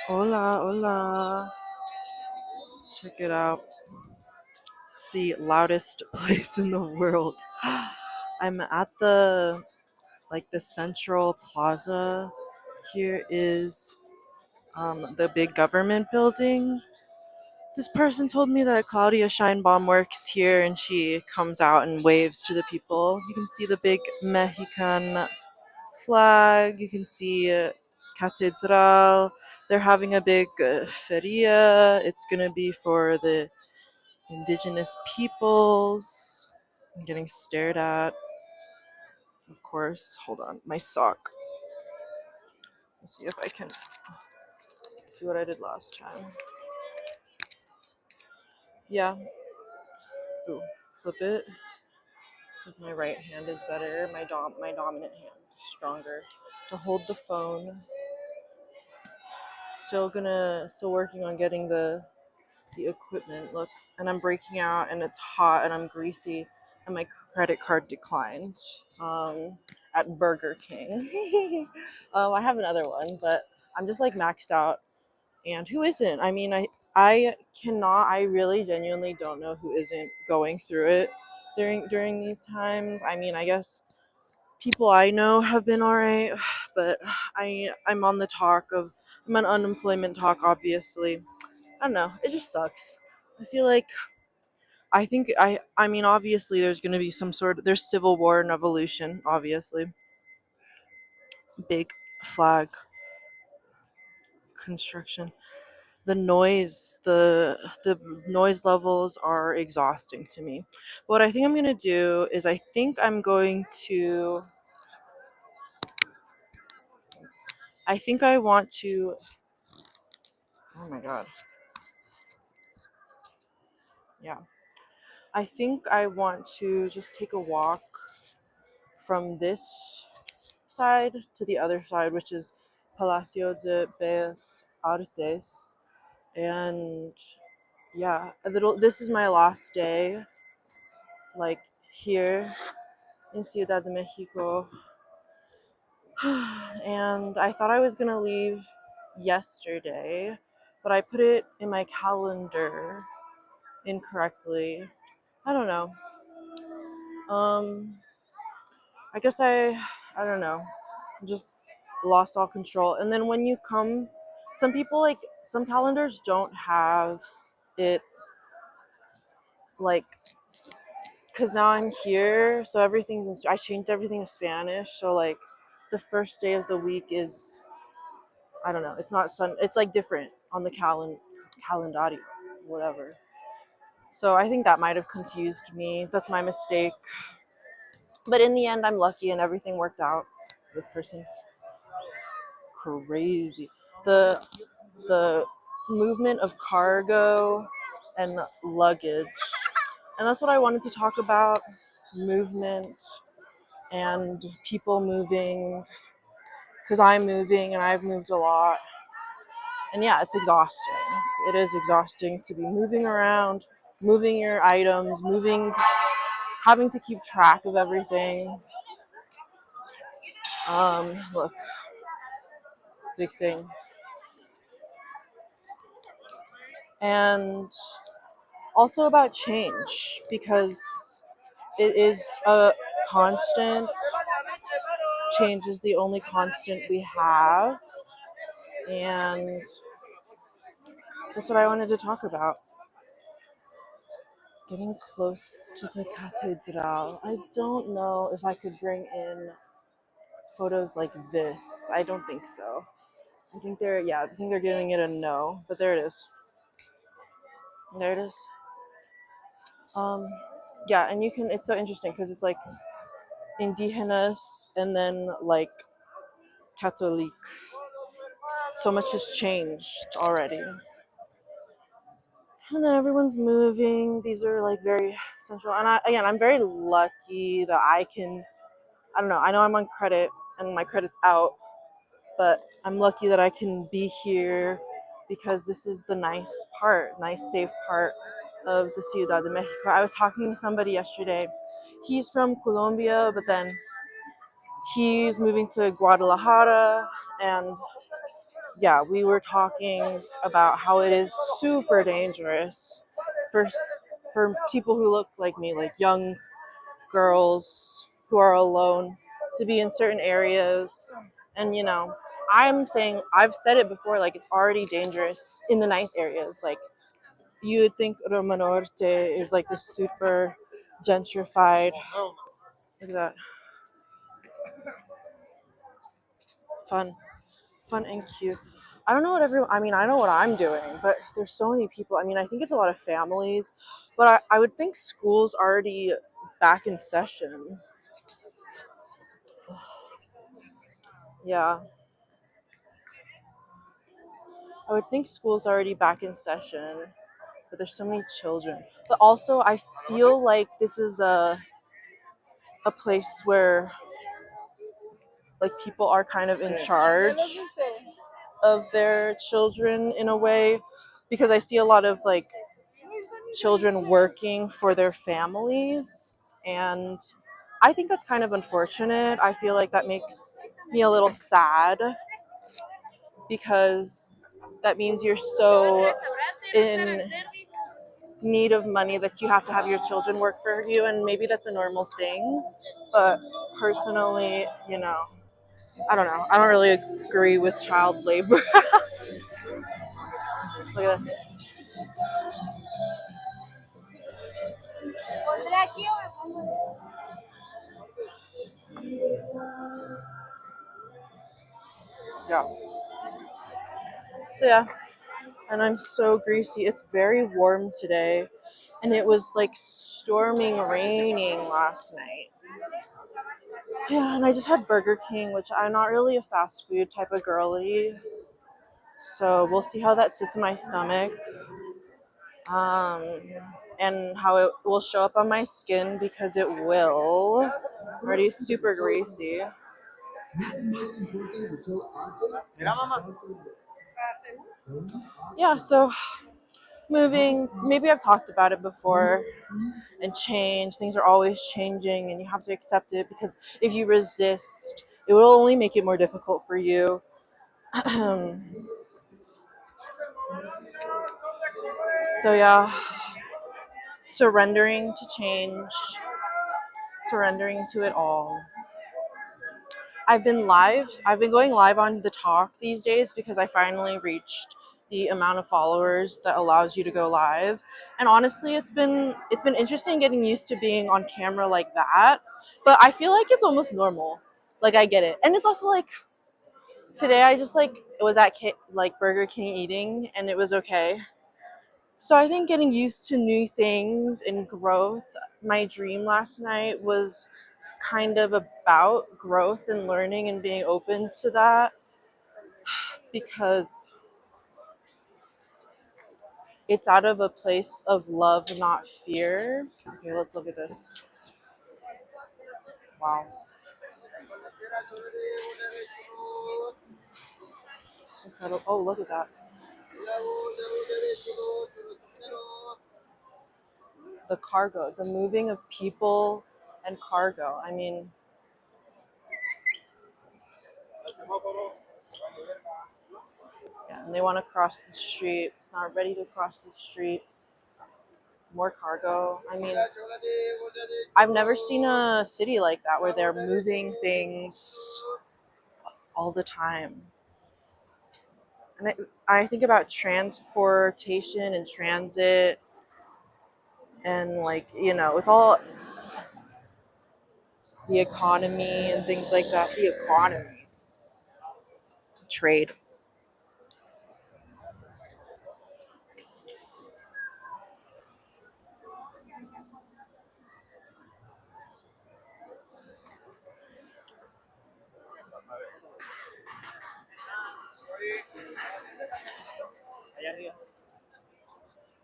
Hola, hola. Check it out. It's the loudest place in the world. I'm at the central plaza. Here is the big government building. This person told me that Claudia Scheinbaum works here and she comes out and waves to the people. You can see the big Mexican flag. You can see Catedral. They're having a big feria. It's gonna be for the indigenous peoples. I'm getting stared at, of course. Hold on, my sock. Let's see if I can see what I did last time. Yeah. Ooh, flip it. Because my right hand is better. My dominant hand is stronger to hold the phone. Still working on getting the equipment. Look, and I'm breaking out, and it's hot, and I'm greasy, and my credit card declined at Burger King. I have another one, but I'm just like maxed out. And who isn't? I mean, I cannot. I really genuinely don't know who isn't going through it during these times. I mean, I guess people I know have been alright, but I'm on the talk of I'm on unemployment talk, obviously. I don't know. It just sucks. I feel like I mean obviously there's going to be there's civil war and revolution, obviously. Big flag construction. The noise levels are exhausting to me. What I think I'm going to do is I think I want to oh my god. Yeah. I think I want to just take a walk from this side to the other side, which is Palacio de Bellas Artes. And yeah, this is my last day, like here in Ciudad de Mexico. And I thought I was gonna leave yesterday, but I put it in my calendar incorrectly. I don't know. Um, I guess I don't know. Just lost all control. And then when you come, some people some calendars don't have it like because now I'm here, so I changed everything to Spanish. So like the first day of the week is I don't know. It's not It's like different on the calendario, whatever. So I think that might have confused me. That's my mistake. But in the end, I'm lucky and everything worked out. This person crazy. The movement of cargo and luggage. And that's what I wanted to talk about, movement and people moving because I'm moving and I've moved a lot. And yeah, it's exhausting. It is exhausting to be moving around, moving your items, having to keep track of everything. Look, big thing. And also about change because it is a constant. Change is the only constant we have. And that's what I wanted to talk about. Getting close to the Catedral. I don't know if I could bring in photos like this. I don't think so. I think they're giving it a no, but there it is. There it is. Um, yeah, and it's so interesting because it's like indigenous and then like Catholic. So much has changed already. And then everyone's moving. These are like very central. And I'm very lucky that I don't know, I know I'm on credit and my credit's out, but I'm lucky that I can be here because this is the nice, safe part of the Ciudad de Mexico. I was talking to somebody yesterday. He's from Colombia, but then he's moving to Guadalajara, and yeah, we were talking about how it is super dangerous for for people who look like me, like young girls who are alone, to be in certain areas. And I'm saying, I've said it before, like it's already dangerous in the nice areas. Like you would think Roma Norte is like the super gentrified. Look at that. Fun. Fun and cute. I don't know what everyone, I mean, I know what I'm doing, but there's so many people. I mean, I think it's a lot of families, but I would think school's already back in session. Yeah, I would think school's already back in session, but there's so many children. But also, I feel like this is a place where like people are kind of in charge of their children in a way, because I see a lot of like children working for their families, and I think that's kind of unfortunate. I feel like that makes me a little sad, because that means you're so in need of money that you have to have your children work for you, and maybe that's a normal thing, but personally, I don't know. I don't really agree with child labor. Look at this. Yeah. So yeah, and I'm so greasy. It's very warm today, and it was like storming, raining last night. Yeah, and I just had Burger King, which I'm not really a fast food type of girly, so we'll see how that sits in my stomach, um, and how it will show up on my skin, because it will. I'm already super greasy. Yeah, so moving, maybe I've talked about it before, and change. Things are always changing, and you have to accept it, because if you resist, it will only make it more difficult for you. So yeah, surrendering to change, surrendering to it all. I've been going live on the talk these days, because I finally reached the amount of followers that allows you to go live. And honestly, it's been interesting getting used to being on camera like that. But I feel like it's almost normal. Like I get it. And it's also like today I just like was at like Burger King eating, and it was okay. So I think getting used to new things and growth. My dream last night was kind of about growth and learning and being open to that, because it's out of a place of love, not fear. Okay, let's look at this. Wow. It's incredible. Oh, look at that. The cargo, the moving of people and cargo. I mean, yeah, and they want to cross the street, not ready to cross the street. More cargo. I mean, I've never seen a city like that where they're moving things all the time. And I think about transportation and transit, and like, it's all the economy and things like that. The economy, trade.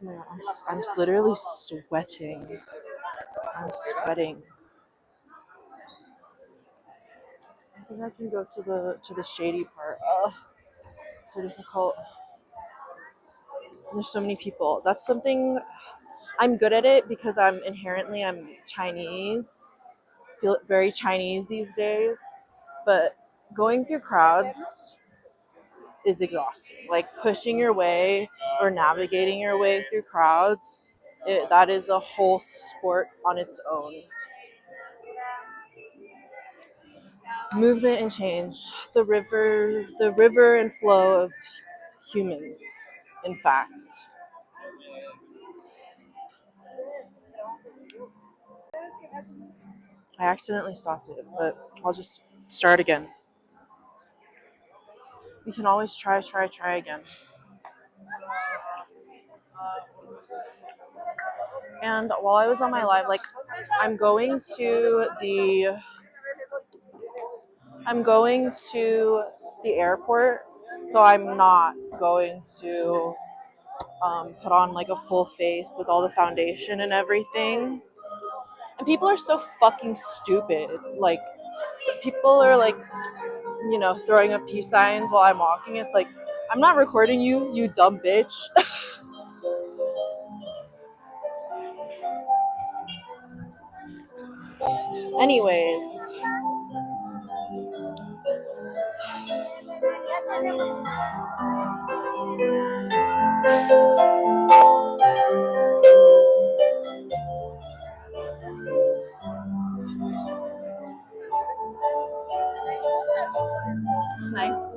Oh my God, I'm literally sweating. I'm sweating. I think I can go to the shady part. So difficult. There's so many people. That's something I'm good at it, because I'm Chinese. Feel very Chinese these days. But going through crowds, is exhausting. Like pushing your way or navigating your way through crowds, that is a whole sport on its own. Movement and change, the river and flow of humans, in fact. I accidentally stopped it, but I'll just start again. We can always try again. And while I was on my live, like I'm going to the I'm going to the airport, so I'm not going to put on like a full face with all the foundation and everything. And people are so fucking stupid. Like, people are like, throwing up peace signs while I'm walking. It's like, I'm not recording you, you dumb bitch. Anyways, it's nice.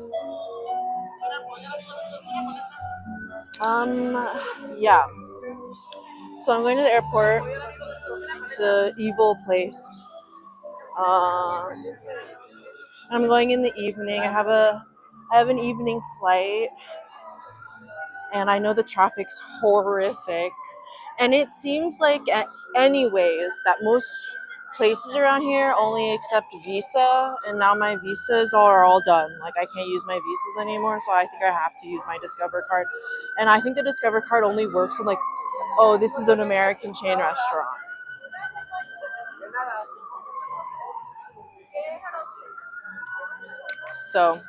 Yeah. So I'm going to the airport, the evil place. And I'm going in the evening. I have an evening flight, and I know the traffic's horrific. And it seems like, anyways, that most places around here only accept Visa, and now my visas are all done. Like, I can't use my visas anymore, so I think I have to use my Discover card. And I think the Discover card only works in, like, oh, this is an American chain restaurant. So,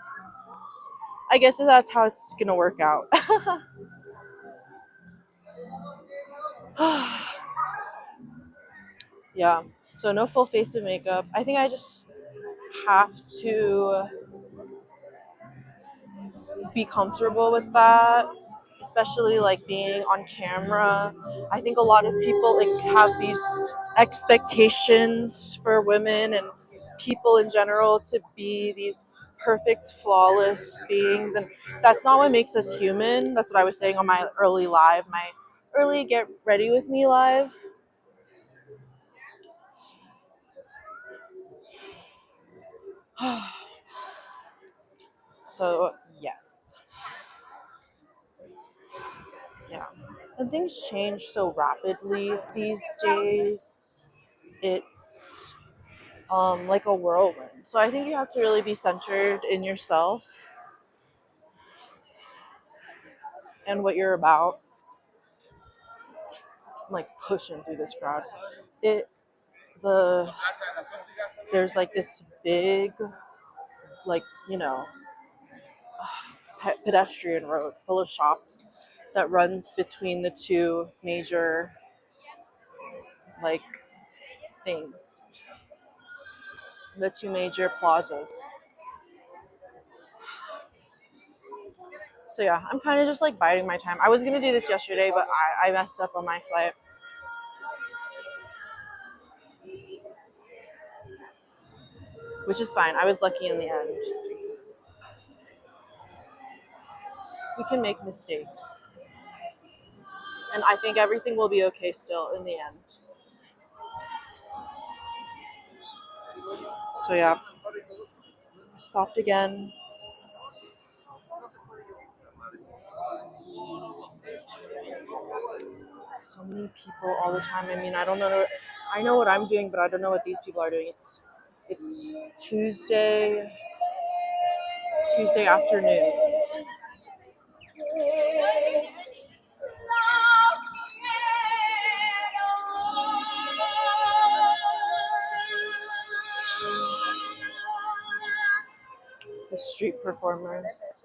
I guess that's how it's gonna work out. Yeah. So, no full face of makeup. I think I just have to be comfortable with that, especially like being on camera. I think a lot of people like have these expectations for women and people in general to be these perfect, flawless beings, and that's not what makes us human. That's what I was saying on my early get ready with me live. So yes, yeah, and things change so rapidly these days. It's like a whirlwind. So I think you have to really be centered in yourself and what you're about. I'm like pushing through this crowd. It the There's like this big, like, pedestrian road full of shops that runs between the two major, like, things, the two major plazas. So yeah, I'm kind of just like biding my time. I was gonna do this yesterday, but I messed up on my flight, which is fine. I was lucky in the end. We can make mistakes, and I think everything will be okay still in the end. So yeah, stopped again. So many people all the time. I mean, I don't know. I know what I'm doing, but I don't know what these people are doing. It's Tuesday afternoon. The street performers.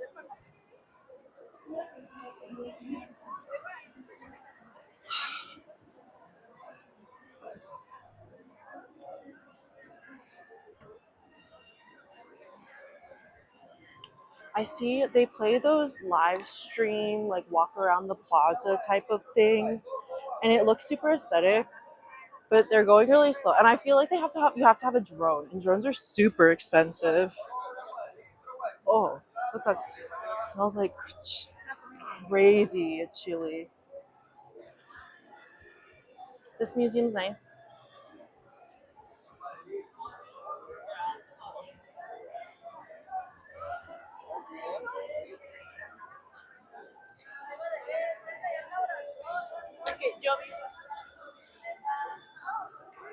I see they play those live stream, like walk around the plaza type of things, and it looks super aesthetic, but they're going really slow. And I feel like you have to have a drone, and drones are super expensive. Oh, what's that? Smells like crazy chili. This museum's nice.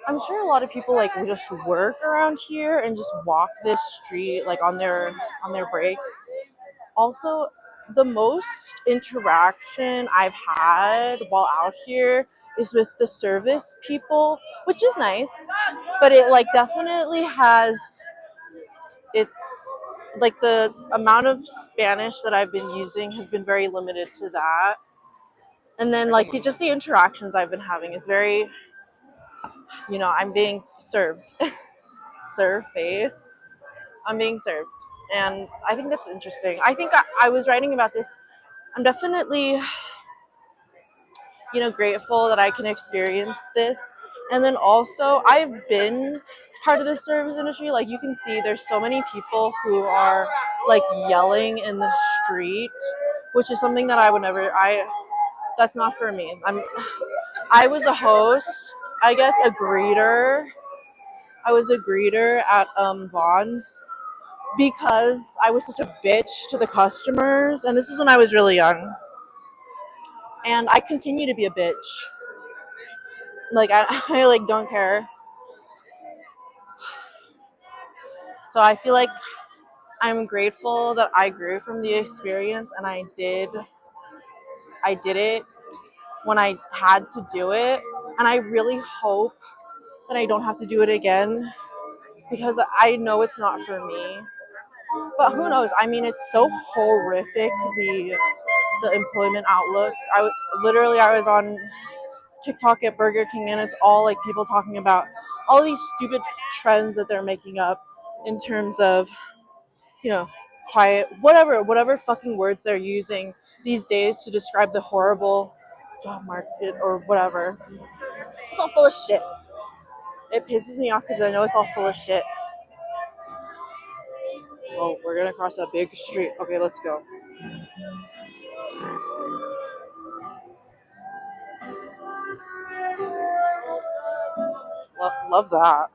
I'm sure a lot of people like will just work around here and just walk this street like on their breaks. Also, the most interaction I've had while out here is with the service people, which is nice, but it like definitely has it's like the amount of Spanish that I've been using has been very limited to that. And then like just the interactions I've been having is very, I'm being served. Serve face. I'm being served. And I think that's interesting. I think I was writing about this. I'm definitely, grateful that I can experience this. And then also, I've been part of the service industry. Like, you can see there's so many people who are like yelling in the street, which is something that I would never, that's not for me. I was a host, I guess, a greeter. I was a greeter at Vaughn's because I was such a bitch to the customers, and this was when I was really young. And I continue to be a bitch. Like I like don't care. So I feel like I'm grateful that I grew from the experience, and I did it when I had to do it, and I really hope that I don't have to do it again because I know it's not for me. But who knows? I mean, it's so horrific, the employment outlook. I was on TikTok at Burger King, and it's all like people talking about all these stupid trends that they're making up in terms of, you know, quiet, whatever fucking words they're using these days to describe the horrible job market or whatever. It's all full of shit. It pisses me off because I know it's all full of shit. Oh, we're gonna cross a big street. Okay, let's go. Love that.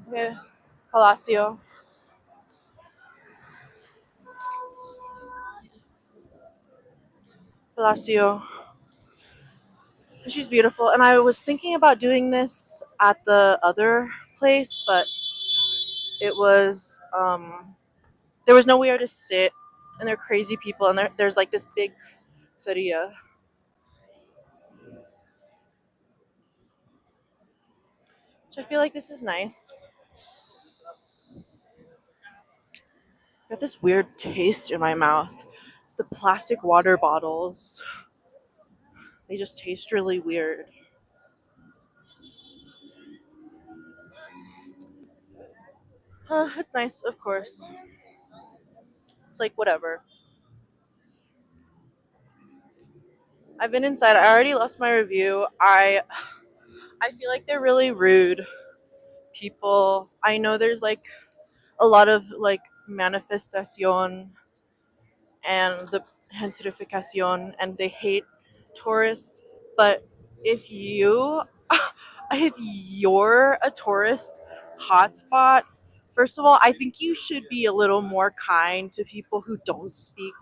Okay, Palacio. Palacio. She's beautiful, and I was thinking about doing this at the other place, but it was there was nowhere to sit, and they're crazy people, and there's like this big feria. So I feel like this is nice. Got this weird taste in my mouth. It's the plastic water bottles. They just taste really weird. It's nice, of course. It's like whatever. I've been inside. I already left my review. I feel like they're really rude people. I know there's like a lot of like manifestacion and the gentrificación, and they hate tourists. But if you if you're a tourist hotspot, first of all, I think you should be a little more kind to people who don't speak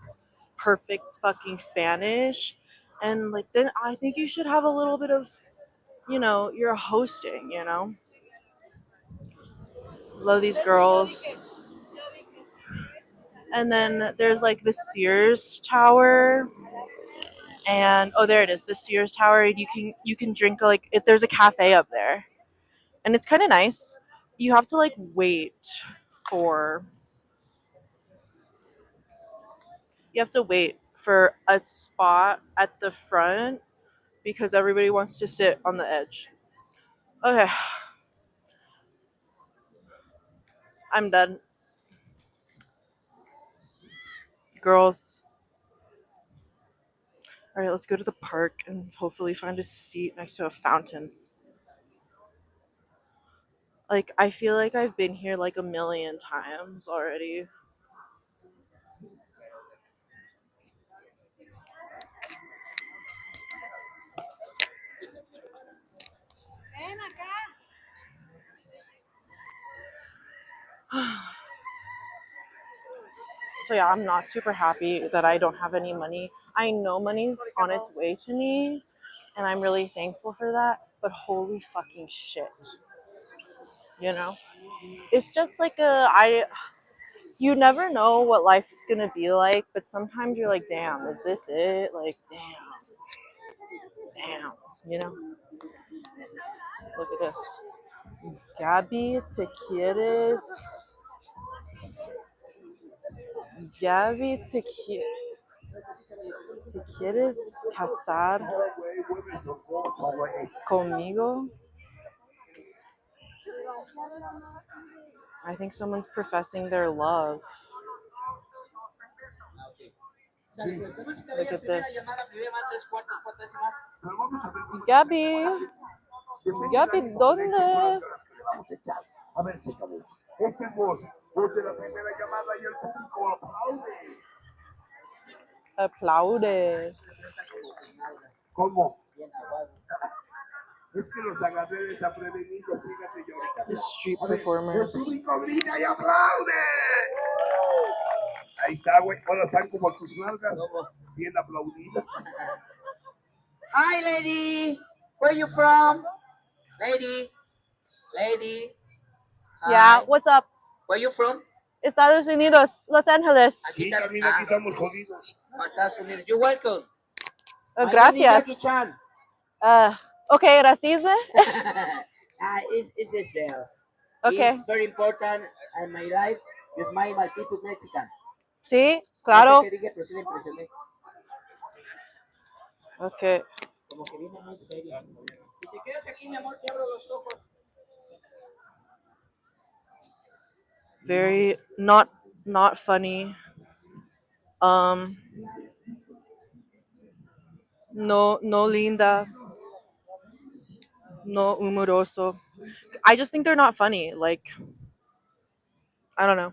perfect fucking Spanish. And like then I think you should have a little bit of, you're hosting. Love these girls. And then there's like the Sears Tower, and oh, there it is, the Sears Tower. You can drink, like, if there's a cafe up there, and it's kind of nice. You have to like for wait for a spot at the front because everybody wants to sit on the edge. Okay, I'm done. Girls. Alright, let's go to the park and hopefully find a seat next to a fountain. Like, I feel like I've been here like a million times already. So yeah, I'm not super happy that I don't have any money. I know money's on its way to me, and I'm really thankful for that, but holy fucking shit. You know? It's just like you never know what life's gonna be like, but sometimes you're like, damn, is this it? Like, damn, you know? Look at this. Gabby, te quieres. Gabby, te quieres casar conmigo? I think someone's professing their love. Look at this. Gabby. Gabby, ¿dónde? A ver, chécales. Esta es voz. Voz de la primera llamada y el público aplaude. Aplaude. ¿Cómo? Es que los agarré desprevenidos, fíjate yo ahorita. The street El performers. público grita y aplaude. Ahí está, güey. Ahora están como tus nalgas. Bien aplaudidas. Hi, lady. Where you from? Lady. Lady. Yeah, Hi. what's up? Where you from? Estados Unidos, Los Angeles. Sí, también aquí estamos jodidos. Estados Unidos. You're welcome. My name is Gracias. Jackie Chan. Okay, racismo. It's this there. Okay. It's very important in my life. It's my people Mexican. Sí, claro. No sé qué diga, pero sí me impresioné. Okay. Como que viene muy serio. Si te quedas aquí, mi amor, te abro los ojos. Very not funny. No linda. No humoroso. I just think they're not funny. Like, I don't know.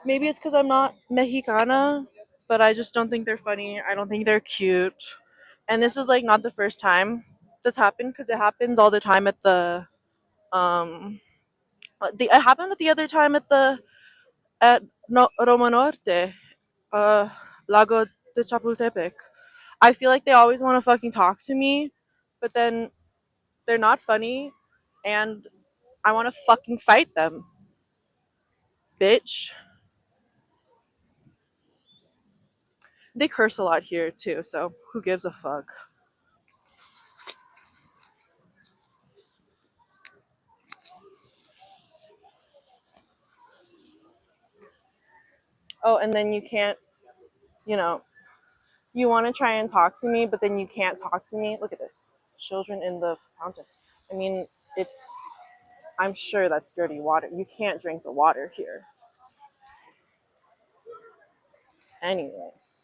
Maybe it's because I'm not Mexicana, but I just don't think they're funny. I don't think they're cute. And this is like not the first time that's happened because it happens all the time at um it happened the other time at Roma Norte, Lago de Chapultepec. I feel like they always want to fucking talk to me, but then they're not funny, and I want to fucking fight them, bitch. They curse a lot here too, so who gives a fuck? Oh, and then you can't, you know, you want to try and talk to me, but then you can't talk to me. Look at this. Children in the fountain. I mean, I'm sure that's dirty water. You can't drink the water here. Anyways.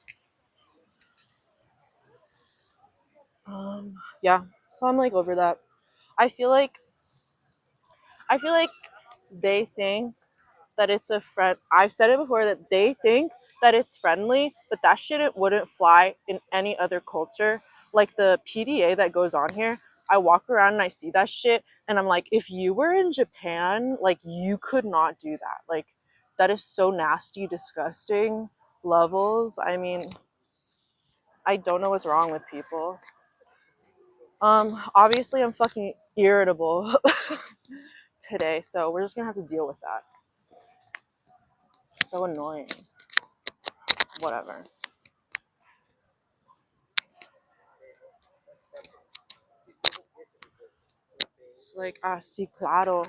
Yeah. So I'm like over that. I feel like they think that it's a friend. I've said it before that they think that it's friendly, but that shit wouldn't fly in any other culture. Like the PDA that goes on here, I walk around and I see that shit, and I'm like, if you were in Japan, like you could not do that. Like that is so nasty, disgusting levels. I mean, I don't know what's wrong with people. Obviously I'm fucking irritable today, so we're just gonna have to deal with that. So annoying. Whatever. It's like, sí, claro.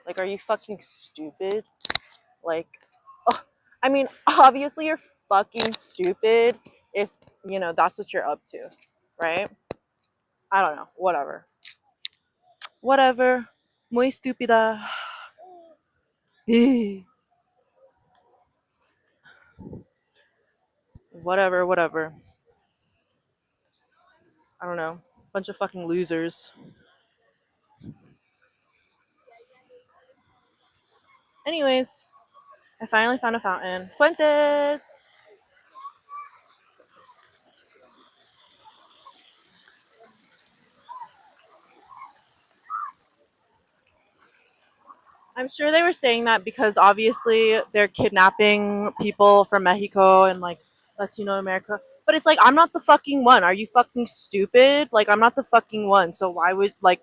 Like, are you fucking stupid? Like, oh, I mean, obviously you're fucking stupid if, you know, that's what you're up to, right? I don't know. Whatever. Whatever. Muy estúpida. Whatever, whatever. I don't know. Bunch of fucking losers. Anyways, I finally found a fountain. Fuentes! I'm sure they were saying that because obviously they're kidnapping people from Mexico and like Latino America. But it's like, I'm not the fucking one. Are you fucking stupid? Like, I'm not the fucking one. So why would, like,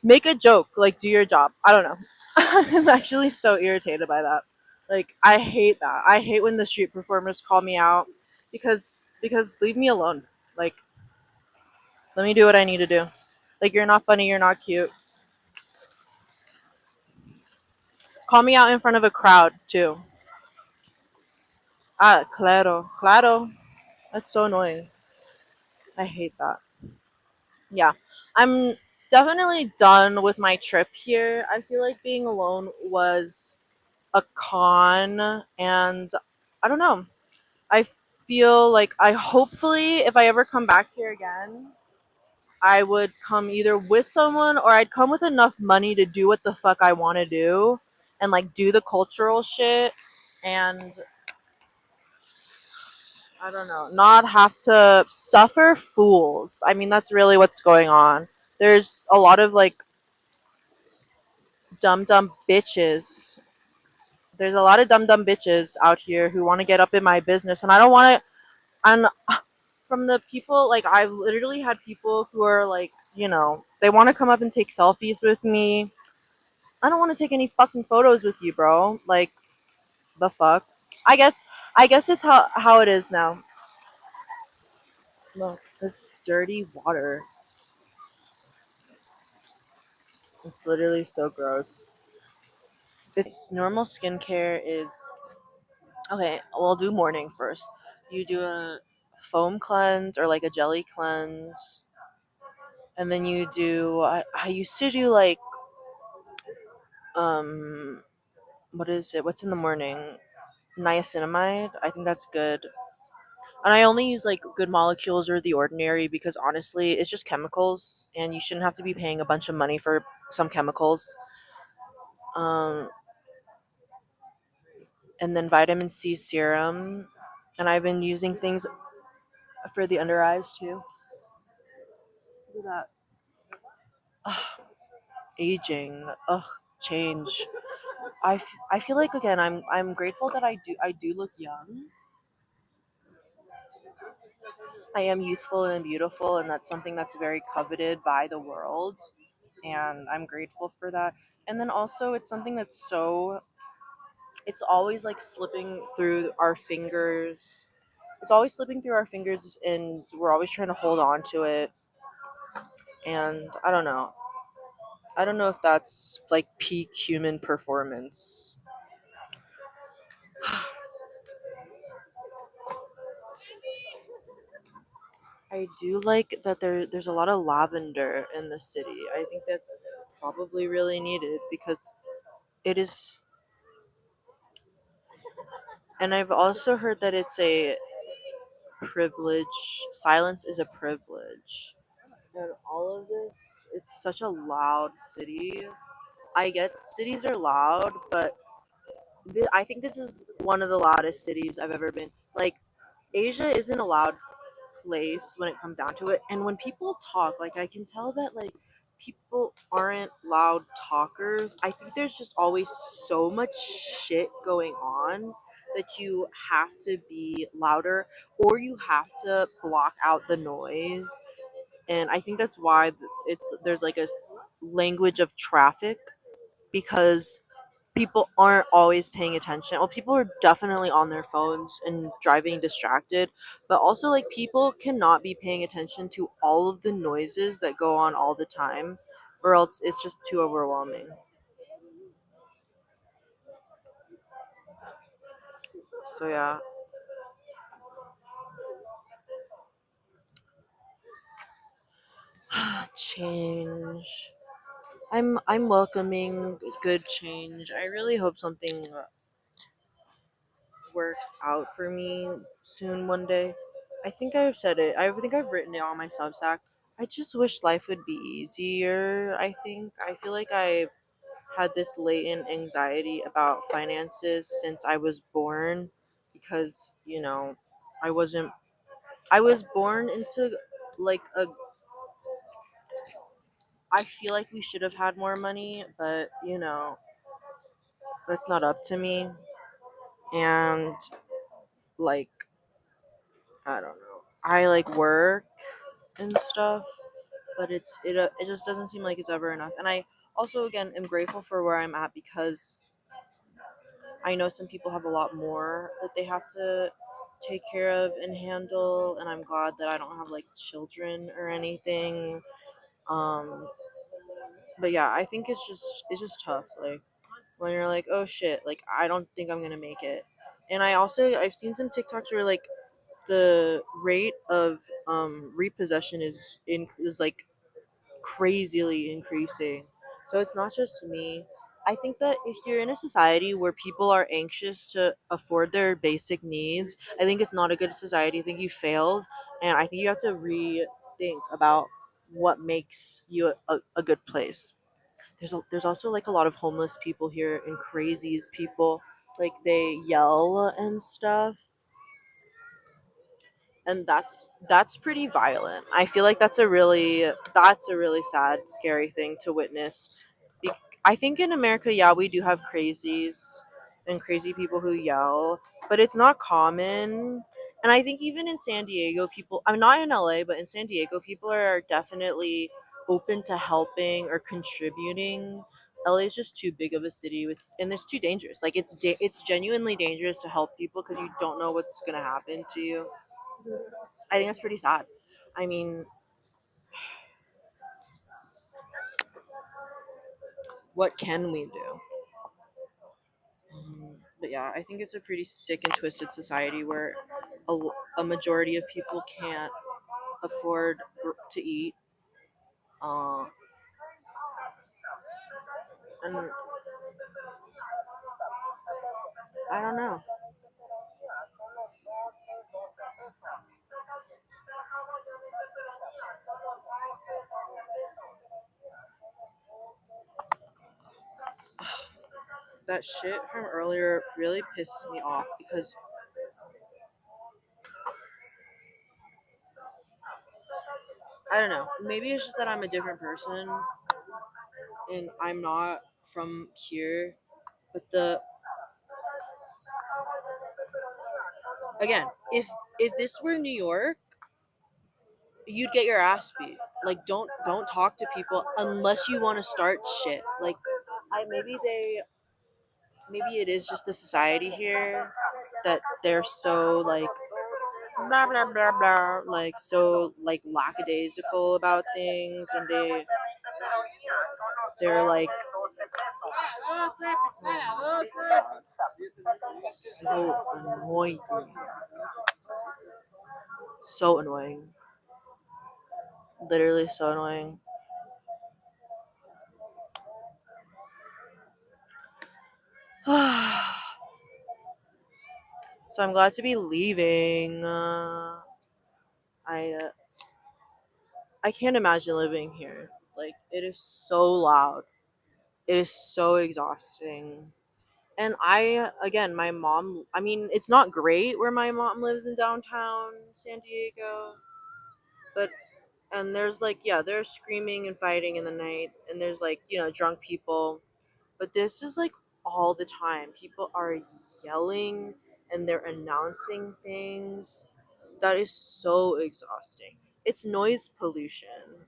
make a joke? Like, do your job. I don't know. I'm actually so irritated by that. Like, I hate that. I hate when the street performers call me out because leave me alone. Like, let me do what I need to do. Like, you're not funny, you're not cute. Call me out in front of a crowd, too. Ah, claro. Claro. That's so annoying. I hate that. Yeah. I'm definitely done with my trip here. I feel like being alone was a con, and I don't know. I feel like I hopefully, if I ever come back here again, I would come either with someone or I'd come with enough money to do what the fuck I want to do and like do the cultural shit and I don't know, not have to suffer fools. I mean, that's really what's going on. There's a lot of like dumb dumb bitches. There's a lot of dumb dumb bitches out here who want to get up in my business and I don't want to and from the people like I've literally had people who are like, you know, they want to come up and take selfies with me. I don't want to take any fucking photos with you, bro. Like the fuck. I guess it's how it is now. Look, this dirty water. It's literally so gross. This normal skincare is okay. We'll do morning first. You do a foam cleanse or like a jelly cleanse, and then you do. I used to do like um, what is it? What's in the morning? Niacinamide. I think that's good. And I only use like Good Molecules or The Ordinary because honestly, it's just chemicals, and you shouldn't have to be paying a bunch of money for some chemicals. Um, and then vitamin C serum, and I've been using things for the under eyes too. Look at that. Ugh, aging. Ugh, change. I feel like again I'm grateful that I do look young. I am youthful and beautiful, and that's something that's very coveted by the world, and I'm grateful for that. And then also, it's something that's so it's always like slipping through our fingers. It's always slipping through our fingers, and we're always trying to hold on to it. And I don't know. I don't know if that's like peak human performance. I do like that there's a lot of lavender in the city. I think that's probably really needed because it is. And I've also heard that it's a privilege. Silence is a privilege. And all of this, it's such a loud city. I get cities are loud, but I think this is one of the loudest cities I've ever been. Like, Asia isn't a loud place when it comes down to it. And when people talk, like, I can tell that, like, people aren't loud talkers. I think there's just always so much shit going on that you have to be louder or you have to block out the noise. And I think that's why there's like a language of traffic because people aren't always paying attention. Well, people are definitely on their phones and driving distracted, but also like people cannot be paying attention to all of the noises that go on all the time, or else it's just too overwhelming. So yeah, change. I'm welcoming good change. I really hope something works out for me soon one day. I think I've said it. I think I've written it on my Substack. I just wish life would be easier. I feel like I've had this latent anxiety about finances since I was born because, I wasn't I was born into like a I feel like we should have had more money, but that's not up to me. And like I don't know. I like work and stuff, but it just doesn't seem like it's ever enough. And I also again am grateful for where I'm at because I know some people have a lot more that they have to take care of and handle, and I'm glad that I don't have like children or anything. Um but yeah, I think it's just tough like when you're like, "Oh shit, like I don't think I'm going to make it." And I've seen some TikToks where like the rate of repossession is like crazily increasing. So it's not just me. I think that if you're in a society where people are anxious to afford their basic needs, I think it's not a good society. I think you failed, and I think you have to rethink about what makes you a good place. There's also like a lot of homeless people here and crazies people. Like they yell and stuff, and that's pretty violent. I feel like that's a really sad, scary thing to witness. I think in America, yeah, we do have crazies and crazy people who yell, but it's not common. And I think even in San Diego, people, I'm not in LA, but in San Diego, people are definitely open to helping or contributing. LA is just too big of a city and it's too dangerous. Like it's genuinely dangerous to help people because you don't know what's gonna happen to you. I think that's pretty sad. I mean, what can we do? But yeah, I think it's a pretty sick and twisted society where a majority of people can't afford to eat. Uh, and I don't know. That shit from earlier really pisses me off because I don't know. Maybe it's just that I'm a different person and I'm not from here. But again, if this were New York, you'd get your ass beat. Like don't talk to people unless you want to start shit. Like I maybe it is just the society here that they're so like blah blah blah blah like so like lackadaisical about things and they're like so annoying. So annoying. Literally so annoying. So I'm glad to be leaving. I can't imagine living here. Like it is so loud. It is so exhausting. And again, my mom, I mean, it's not great where my mom lives in downtown San Diego, but, and there's like, yeah, there's screaming and fighting in the night, and there's like, drunk people, but this is like all the time. People are yelling and they're announcing things. That is so exhausting. It's noise pollution.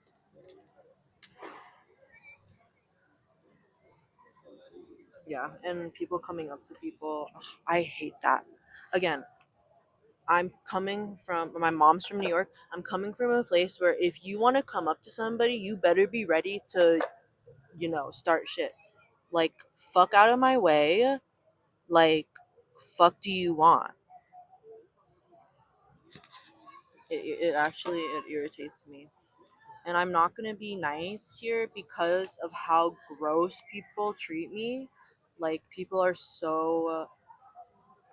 Yeah, and people coming up to people. Ugh, I hate that. Again, my mom's from New York. I'm coming from a place where if you want to come up to somebody, you better be ready to, start shit. Like, fuck out of my way. Like, fuck do you want? It actually, it irritates me. And I'm not going to be nice here because of how gross people treat me. Like, people are so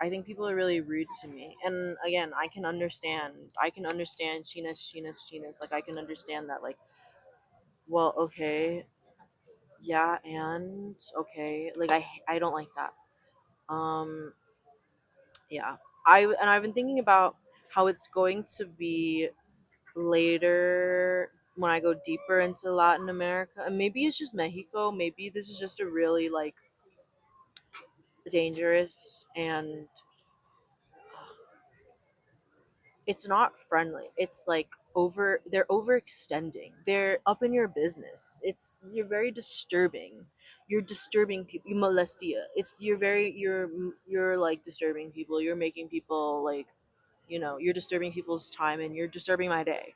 I think people are really rude to me. And again, I can understand. I can understand Chinas. Like I can understand that. Like, well, okay, yeah, and okay. Like I don't like that. Um, yeah. I've been thinking about how it's going to be later when I go deeper into Latin America. And maybe it's just Mexico. Maybe this is just a really like dangerous and it's not friendly. It's like they're overextending. They're up in your business. You're very disturbing. You're disturbing people. You molestia. You're like disturbing people. You're making people like, you're disturbing people's time and you're disturbing my day.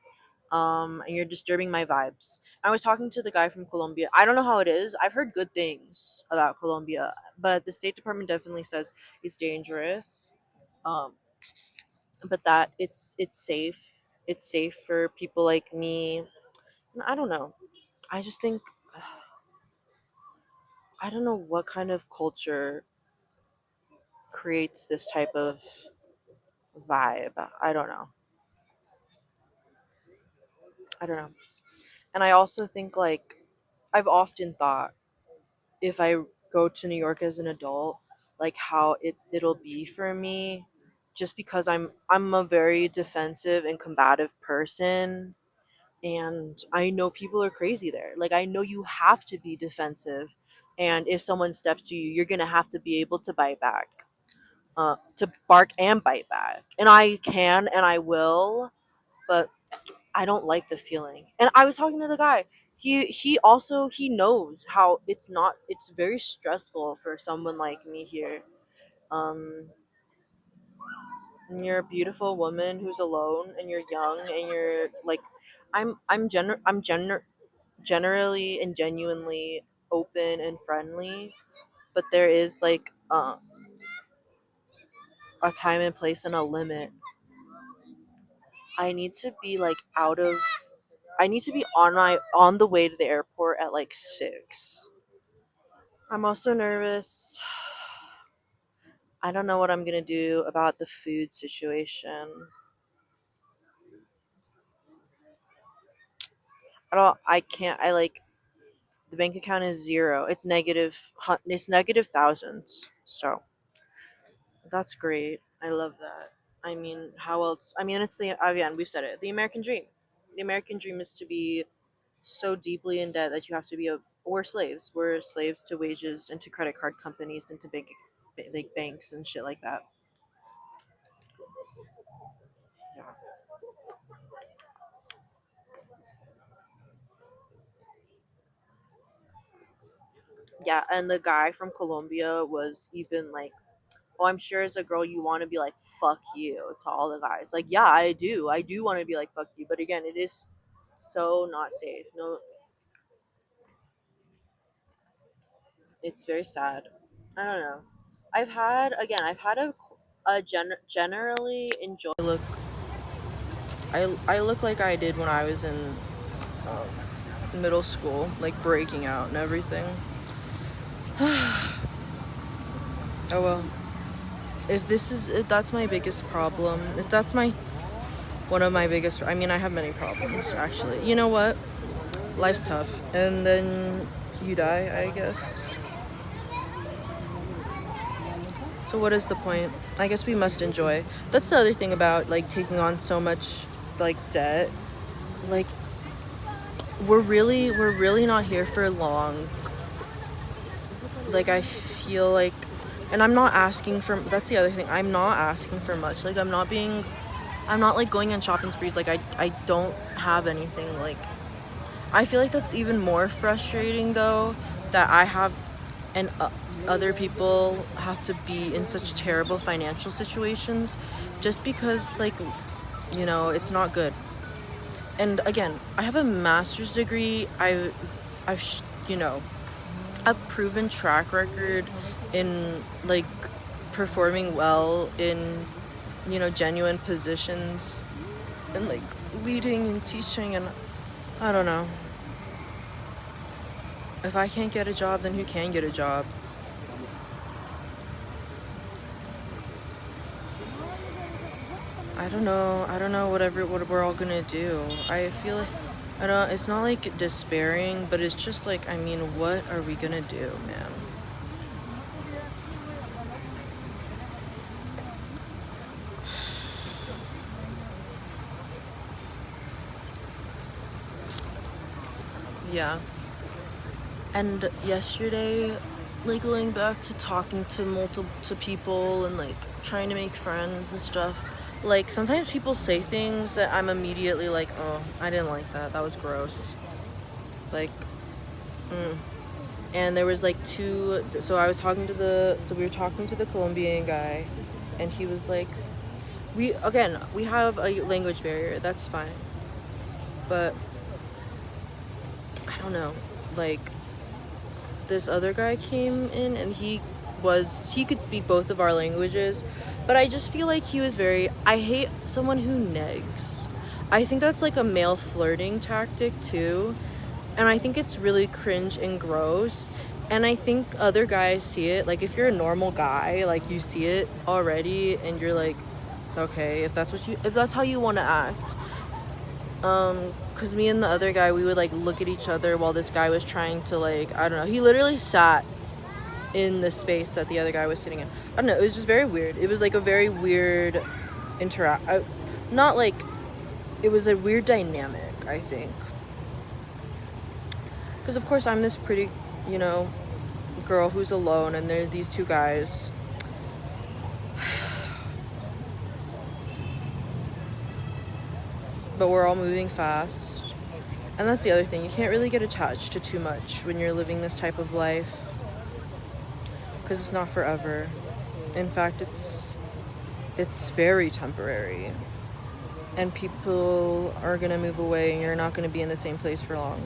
And you're disturbing my vibes. I was talking to the guy from Colombia. I don't know how it is. I've heard good things about Colombia, but the State Department definitely says it's dangerous. Um, but that it's safe. It's safe for people like me. And I don't know. I just think I don't know what kind of culture creates this type of vibe. I don't know. I don't know. And I also think like I've often thought if I go to New York as an adult, like how it'll be for me just because I'm a very defensive and combative person and I know people are crazy there. Like I know you have to be defensive and if someone steps to you, you're going to have to be able to bite back. To bark and bite back. And I can and I will, but I don't like the feeling. And I was talking to the guy. He knows how it's very stressful for someone like me here. Um you're a beautiful woman who's alone and you're young and you're like I'm generally and genuinely open and friendly, but there is like a time and place and a limit. I need to be like I need to be on the way to the airport at like 6. I'm also nervous. I don't know what I'm gonna do about the food situation. I can't, I like, the bank account is 0. It's negative thousands. So that's great. I love that. I mean, how else? I mean, it's again, we've said it. The American dream. The American dream is to be so deeply in debt that you have to be we're slaves. We're slaves to wages and to credit card companies and to like banks and shit like that. Yeah. Yeah, and the guy from Colombia was even like, "Oh, I'm sure as a girl you want to be like fuck you to all the guys." Like, yeah, I do. I do want to be like fuck you, but again, it is so not safe. No, it's very sad. I don't know. I've had generally enjoy look. I look like I did when I was in middle school, like breaking out and everything. Oh well. If that's my biggest problem, if that's my one of my biggest, I mean, I have many problems actually. You know what? Life's tough, and then you die, I guess. So what is the point? I guess we must enjoy. That's the other thing about like taking on so much like debt. Like we're really not here for long. Like I feel like, and I'm not asking for, that's the other thing, I'm not asking for much. Like I'm not like going on shopping sprees. Like I don't have anything. Like I feel like that's even more frustrating though, that I have and other people have to be in such terrible financial situations just because like, it's not good. And again, I have a master's degree. I've a proven track record in like performing well in genuine positions and like leading and teaching, and I don't know, if I can't get a job, then who can get a job? I don't know. I don't know what we're all gonna do. I feel like I don't. It's not like despairing, but it's just like, I mean, what are we gonna do, man? Yeah. And yesterday, like going back to talking to multiple to people and like trying to make friends and stuff. Like sometimes people say things that I'm immediately like, oh, I didn't like that. That was gross. Like, mm. And there was like two. So I was talking to we were talking to the Colombian guy, and he was like, we have a language barrier. That's fine, but I don't know, like this other guy came in and he could speak both of our languages, but I just feel like he was I hate someone who negs. I think that's like a male flirting tactic too, and I think it's really cringe and gross, and I think other guys see it. Like if you're a normal guy, like you see it already and you're like, okay, if that's how you want to act. Because me and the other guy, we would like look at each other while this guy was trying to, like, I don't know, he literally sat in the space that the other guy was sitting in. I don't know, it was just very weird. It was like a very weird not like, it was a weird dynamic, I think. Because of course I'm this pretty, you know, girl who's alone, and there are these two guys. But we're all moving fast. And that's the other thing. You can't really get attached to too much when you're living this type of life, because it's not forever. In fact, it's very temporary. And people are gonna move away, and you're not gonna be in the same place for long.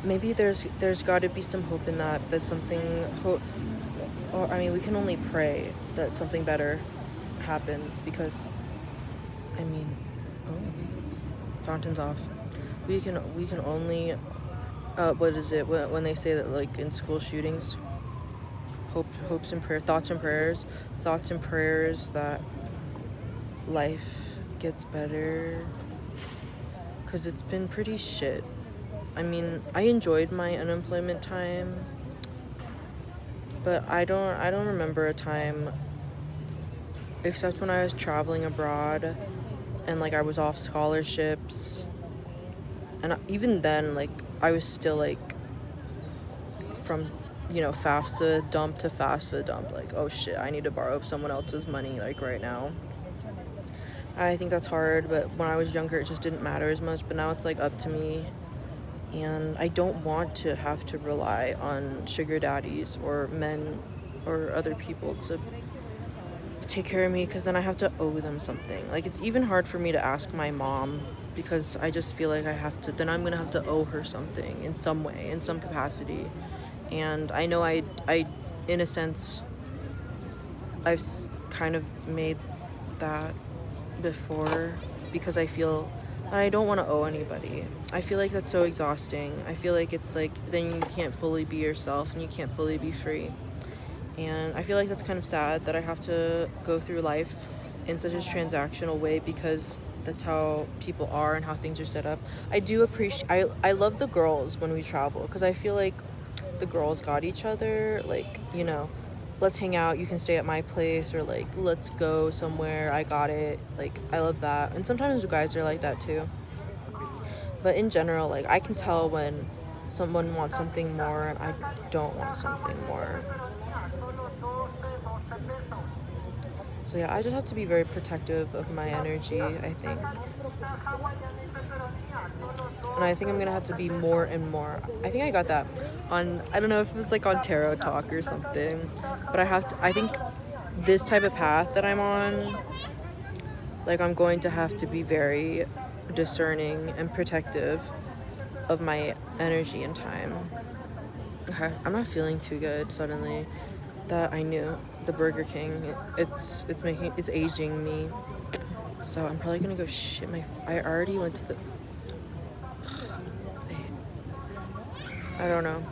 Maybe there's got to be some hope in that something or I mean, we can only pray that something better happens, because I mean, oh, fountain's off. We can only what is it when they say that, like, in school shootings, hopes and prayer, thoughts and prayers that life gets better, because it's been pretty shit. I mean, I enjoyed my unemployment time, but I don't remember a time, except when I was traveling abroad and like I was off scholarships, and even then, like, I was still like from, you know, FAFSA dump to FAFSA dump, like, oh shit, I need to borrow someone else's money like right now. I think that's hard, but when I was younger it just didn't matter as much, but now it's like up to me, and I don't want to have to rely on sugar daddies or men or other people to take care of me, because then I have to owe them something. Like, it's even hard for me to ask my mom, because I just feel like then I'm gonna have to owe her something in some way, in some capacity. And I know I in a sense, I've kind of made that before, because I feel that I don't want to owe anybody. I feel like that's so exhausting. I feel like it's like, then you can't fully be yourself and you can't fully be free. And I feel like that's kind of sad that I have to go through life in such a transactional way, because that's how people are and how things are set up. I do appreciate, I love the girls when we travel, because I feel like the girls got each other, like, you know, let's hang out, you can stay at my place, or like, let's go somewhere, I got it. Like, I love that. And sometimes the guys are like that too. But in general, like, I can tell when someone wants something more and I don't want something more. So yeah, I just have to be very protective of my energy, I think. And I think I'm gonna have to be more and more. I think I got that on, I don't know if it was like on Tarot Talk or something, but I think this type of path that I'm on, like, I'm going to have to be very discerning and protective of my energy and time. Okay, I'm not feeling too good suddenly. That I knew. The Burger King, it's aging me. So I'm probably gonna go shit I already went to the, I don't know.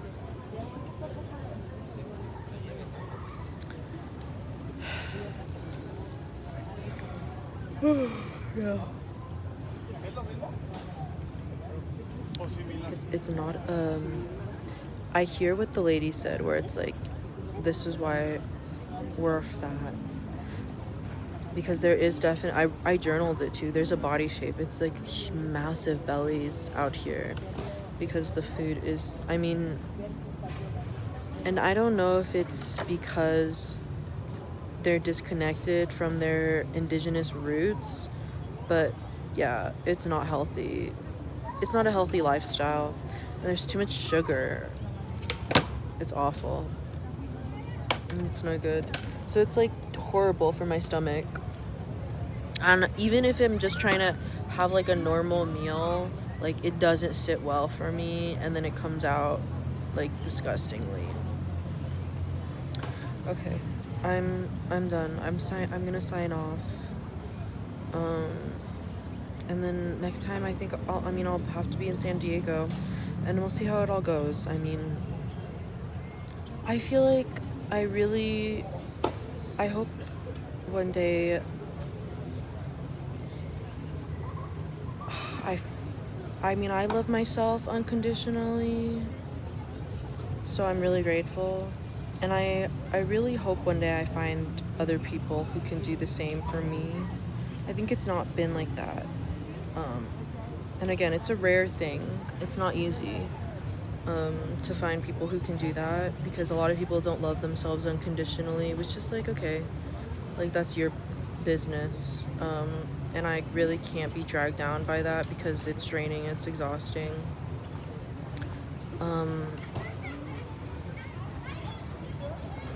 Yeah. It's not I hear what the lady said where it's like this is why we're fat, because there is definitely I journaled it too. There's a body shape. It's like massive bellies out here because the food is, I mean, and I don't know if it's because they're disconnected from their indigenous roots, but yeah, it's not healthy. It's not a healthy lifestyle. There's too much sugar. It's awful. And it's no good. So it's like horrible for my stomach. And even if I'm just trying to have like a normal meal, like it doesn't sit well for me, and then it comes out like disgustingly. Okay. I'm done. I'm gonna sign off. And then next time I think I'll have to be in San Diego, and we'll see how it all goes. I mean, I feel like I hope one day I mean, I love myself unconditionally, so I'm really grateful. And I really hope one day I find other people who can do the same for me. I think it's not been like that. And again, it's a rare thing. It's not easy to find people who can do that, because a lot of people don't love themselves unconditionally, which is like, okay, like that's your business. And I really can't be dragged down by that because it's draining, it's exhausting.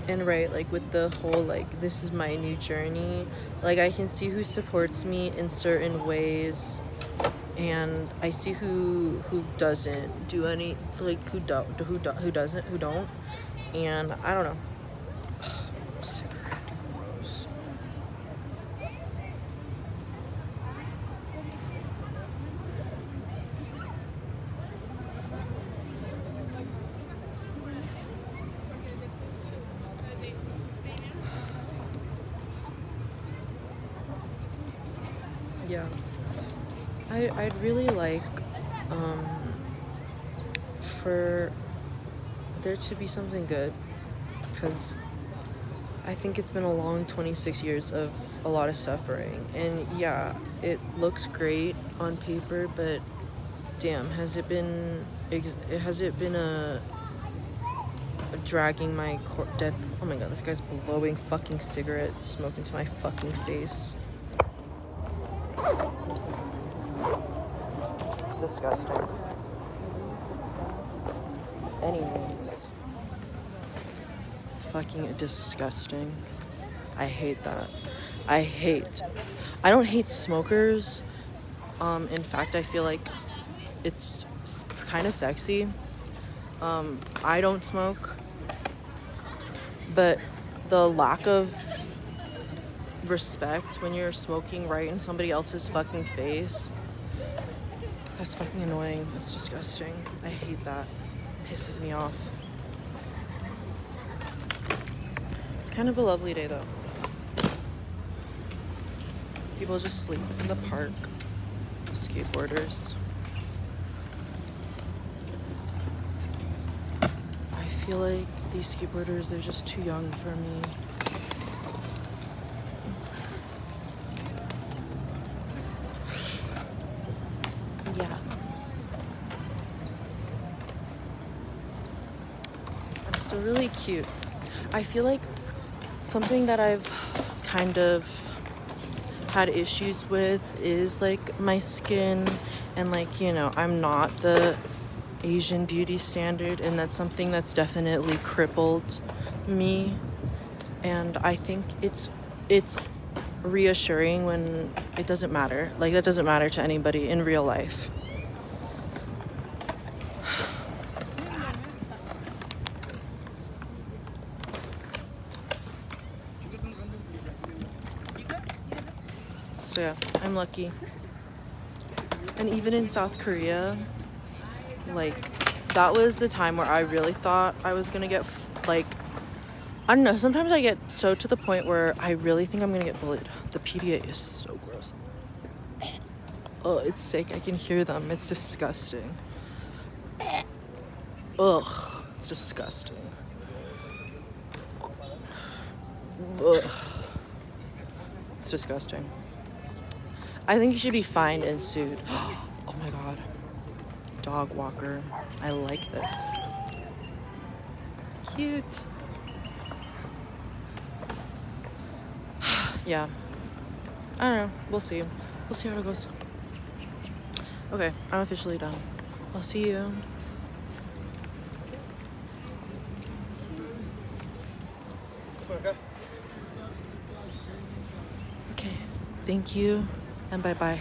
And right, like with the whole like this is my new journey, like I can see who supports me in certain ways, and I see who doesn't do any, like who doesn't, who don't, and I don't know. Cigarette, gross. Yeah, I'd really like for there to be something good, because I think it's been a long 26 years of a lot of suffering, and yeah, it looks great on paper, but damn, has it been a dragging my dead. Oh my god, this guy's blowing fucking cigarette smoke into my fucking face. Disgusting. Anyways, fucking disgusting. I hate that. I don't hate smokers. In fact, I feel like it's kind of sexy. I don't smoke, but the lack of respect when you're smoking right in somebody else's fucking face, that's fucking annoying. That's disgusting. I hate that. It pisses me off. It's kind of a lovely day though. People just sleep in the park. Skateboarders. I feel like these skateboarders, they're just too young for me. Yeah. I'm still really cute. I feel like something that I've kind of had issues with is like my skin, and like, you know, I'm not the Asian beauty standard, and that's something that's definitely crippled me. And I think it's reassuring when it doesn't matter. Like that doesn't matter to anybody in real life. So yeah, I'm lucky. And even in South Korea, like that was the time where I really thought I was gonna get like I don't know. Sometimes I get so to the point where I really think I'm gonna get bullied. The PDA is so gross. Oh, it's sick. I can hear them. It's disgusting. Ugh, it's disgusting. Ugh. It's disgusting. I think you should be fined and sued. Oh my god. Dog walker. I like this. Cute. Yeah. I don't know. We'll see. We'll see how it goes. Okay, I'm officially done. I'll see you. Okay, thank you, and bye-bye.